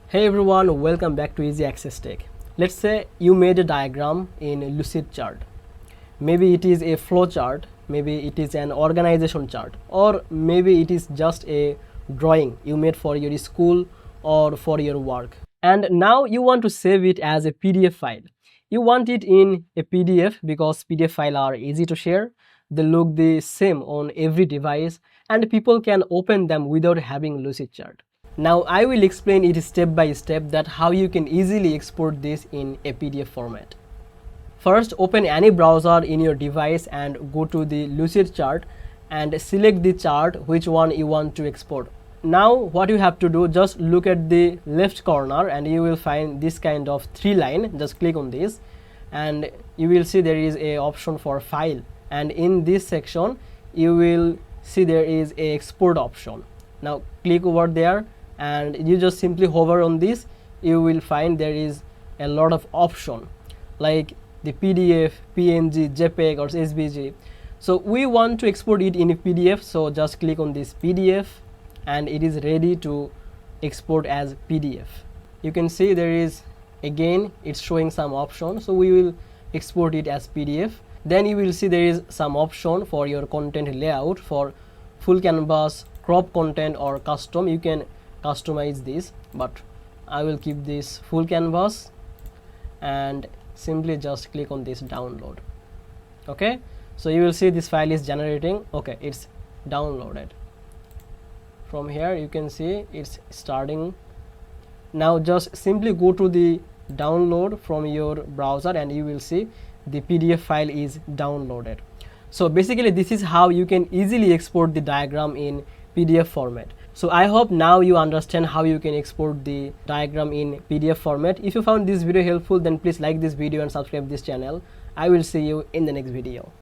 Hey everyone, welcome back to Easy Access Tech. Let's say you made a diagram in Lucidchart. Maybe it is a flow chart, maybe it is an organization chart, or maybe it is just a drawing you made for your school or for your work. And now you want to save it as a PDF file. You want it in a PDF because PDF files are easy to share. They look the same on every device and people can open them without having Lucidchart. Now I will explain it step by step that how you can easily export this in a PDF format. First, open any browser in your device and go to the Lucidchart and select the chart which one you want to export. Now what you have to do, just look at the left corner and you will find this kind of three line. Just click on this and you will see there is a option for file, and in this section you will see there is a export option. Now click over there and you just simply hover on this. You will find there is a lot of option like the PDF, PNG, JPEG or SVG. So we want to export it in a PDF, so just click on this PDF and it is ready to export as PDF. You can see there is, again it's showing some option, so we will export it as PDF. Then you will see there is some option for your content layout for full canvas, crop content or custom. You can customize this, but I will keep this full canvas and simply just click on this download. Okay, so you will see this file is generating. Okay, it's downloaded. From here you can see it's starting. Now just simply go to the download from your browser and you will see the PDF file is downloaded. So basically this is how you can easily export the diagram in PDF format. So I hope now you understand how you can export the diagram in PDF format. If you found this video helpful, then please like this video and subscribe this channel. I will see you in the next video.